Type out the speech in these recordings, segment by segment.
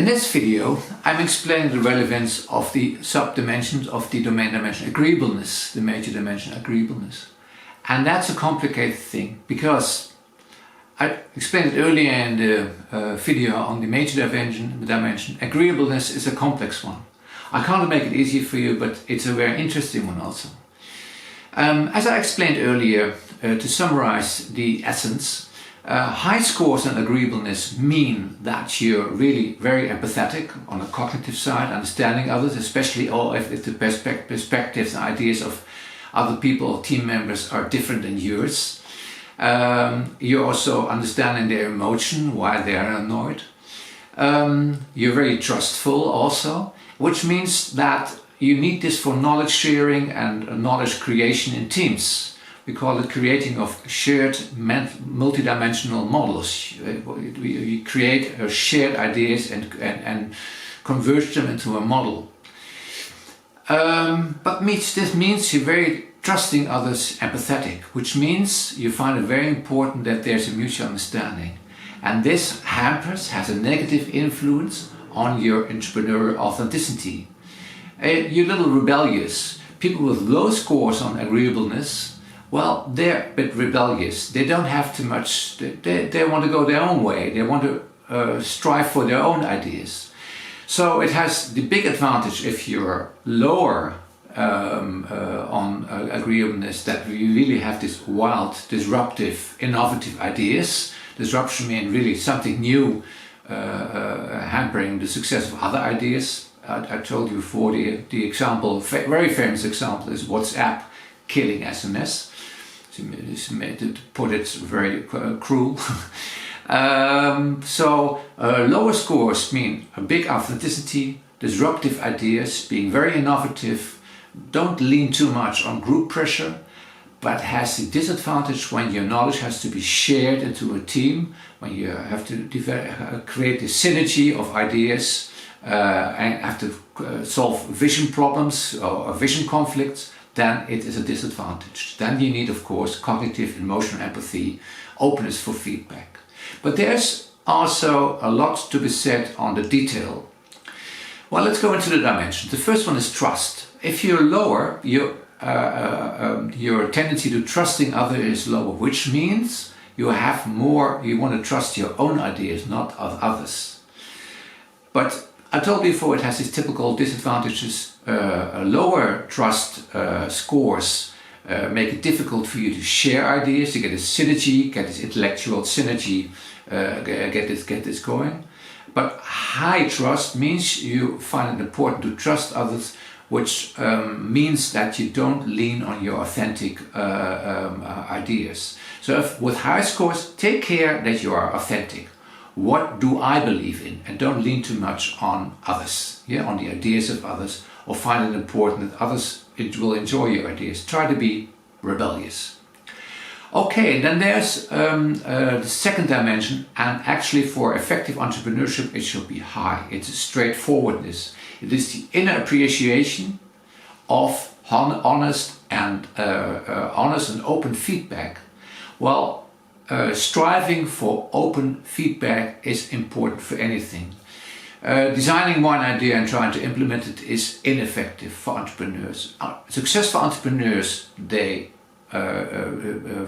In this video, I'm explaining the relevance of the sub-dimensions of the domain dimension agreeableness, the major dimension agreeableness. And that's a complicated thing because I explained it earlier in the video on the major dimension. Agreeableness is a complex one. I can't make it easy for you, but it's a very interesting one also. As I explained earlier, to summarize the essence, high scores on agreeableness mean that you're really very empathetic on the cognitive side, understanding others, especially if the perspectives and ideas of other people or team members are different than yours. You're also understanding their emotion, why they are annoyed. You're very trustful also, which means that you need this for knowledge sharing and knowledge creation in teams. We call it creating of shared multidimensional models. We create shared ideas and converge them into a model. But this means you're very trusting others, empathetic, which means you find it very important that there's a mutual understanding. And this has a negative influence on your entrepreneurial authenticity. You're a little rebellious. People with low scores on agreeableness, well, they're a bit rebellious. They don't have too much, they want to go their own way. They want to strive for their own ideas. So it has the big advantage if you're lower on agreeableness, that you really have this wild, disruptive, innovative ideas. Disruption means really something new, hampering the success of other ideas. I told you before the example, very famous example is WhatsApp killing SMS. To put it very cruel. Lower scores mean a big authenticity, disruptive ideas, being very innovative, don't lean too much on group pressure, but has the disadvantage when your knowledge has to be shared into a team, when you have to create the synergy of ideas and have to solve vision problems or vision conflicts. Then it is a disadvantage. Then you need, of course, cognitive, emotional empathy, openness for feedback. But there's also a lot to be said on the detail. Well, let's go into the dimensions. The first one is trust. If you're lower, your tendency to trusting others is lower, which means you want to trust your own ideas, not of others. But I told you before, it has these typical disadvantages. Lower trust scores make it difficult for you to share ideas, to get a synergy, get this intellectual synergy, get this going. But high trust means you find it important to trust others, which means that you don't lean on your authentic ideas. So with high scores, take care that you are authentic. What do I believe in? And don't lean too much on others, on the ideas of others, or find it important that others will enjoy your ideas. Try to be rebellious. Okay, then there's the second dimension, and actually for effective entrepreneurship it should be high. It's straightforwardness. It is the inner appreciation of honest and open feedback. Well, striving for open feedback is important for anything. Designing one idea and trying to implement it is ineffective for entrepreneurs. Successful entrepreneurs, they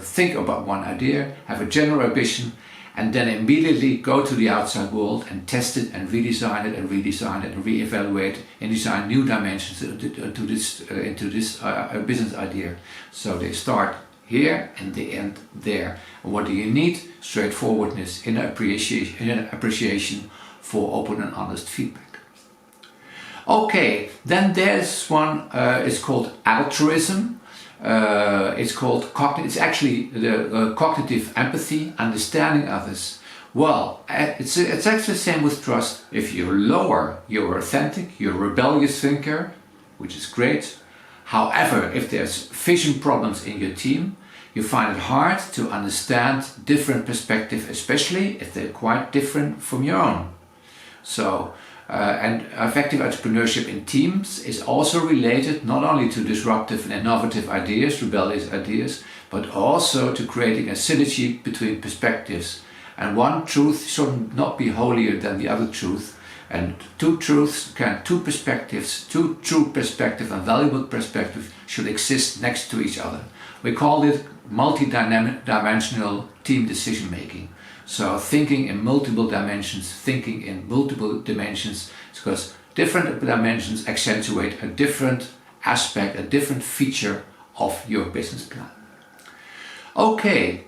think about one idea, have a general ambition, and then immediately go to the outside world and test it and redesign it and reevaluate and design new dimensions into this business idea. So they start here and they end there. And what do you need? Straightforwardness, inner appreciation for open and honest feedback. Okay, then there's one, it's called altruism. It's actually the cognitive empathy, understanding others. Well, it's actually the same with trust. If you're lower, you're authentic, you're a rebellious thinker, which is great. However, if there's vision problems in your team, you find it hard to understand different perspectives, especially if they're quite different from your own. So, and effective entrepreneurship in teams is also related not only to disruptive and innovative ideas, rebellious ideas, but also to creating a synergy between perspectives. And one truth should not be holier than the other truth. And two perspectives, two true perspectives and valuable perspectives should exist next to each other. We call it multi-dimensional team decision making. So thinking in multiple dimensions, because different dimensions accentuate a different aspect, a different feature of your business plan. Okay,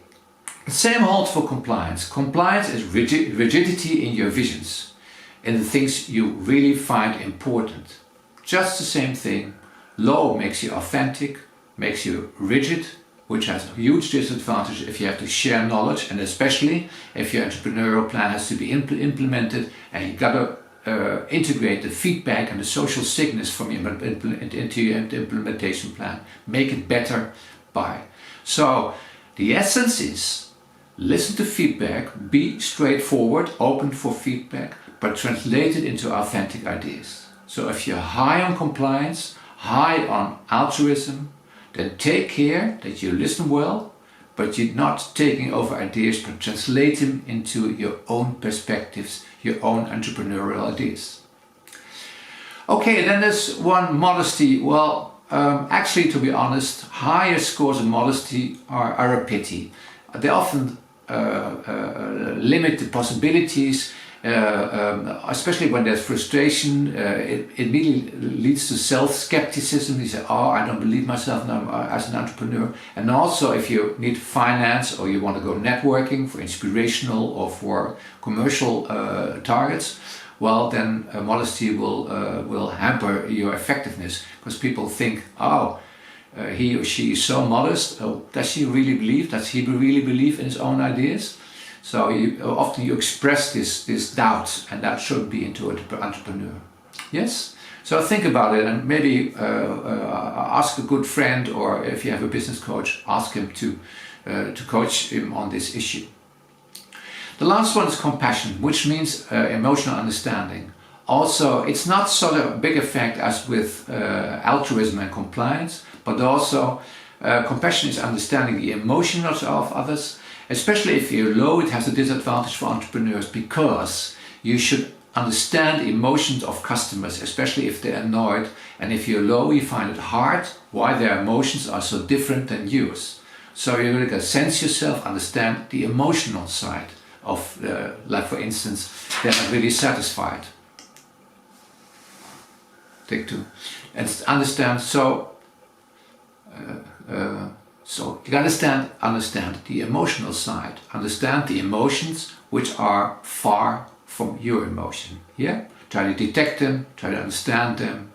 the same holds for compliance. Compliance is rigidity in your visions, in the things you really find important. Just the same thing. Law makes you authentic, makes you rigid, which has a huge disadvantage if you have to share knowledge, and especially if your entrepreneurial plan has to be implemented and you gotta integrate the feedback and the social signals from your into your implementation plan. Make it better by. So the essence is listen to feedback, be straightforward, open for feedback, but translate it into authentic ideas. So if you're high on compliance, high on altruism, then take care that you listen well, but you're not taking over ideas, but translate them into your own perspectives, your own entrepreneurial ideas. Okay, then there's one, modesty. Well, actually, to be honest, higher scores of modesty are a pity. They often limit the possibilities, especially when there's frustration. It immediately leads to self-skepticism. You say, oh, I don't believe myself now as an entrepreneur. And also if you need finance or you want to go networking for inspirational or for commercial targets, well, then modesty will hamper your effectiveness, because people think, oh, he or she is so modest. Oh, does he really believe? Does he really believe in his own ideas? So often you express this doubt, and that should be into an entrepreneur. Yes? So think about it, and maybe ask a good friend, or if you have a business coach, ask him to coach him on this issue. The last one is compassion, which means emotional understanding. Also, it's not sort of a big effect as with altruism and compliance, but also compassion is understanding the emotions of others. Especially if you're low, it has a disadvantage for entrepreneurs, because you should understand the emotions of customers, especially if they're annoyed. And if you're low, you find it hard why their emotions are so different than yours. So you really got to sense yourself, understand the emotional side of, like for instance, they're not really satisfied. Take two. And understand, so you understand the emotional side. Understand the emotions which are far from your emotion. Yeah? Try to detect them, try to understand them,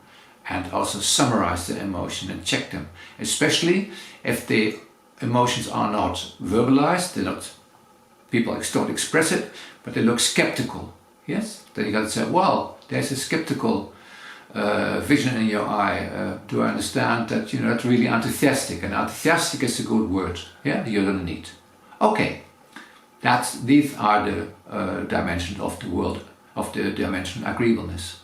and also summarize the emotion and check them. Especially if the emotions are not verbalized, people don't express it, but they look skeptical. Yes? Then you got to say, well, there's a skeptical vision in your eye. Do I understand that you're not really enthusiastic? And enthusiastic is a good word, yeah, you're going to need. Okay, these are the dimensions of the world, of the dimension agreeableness.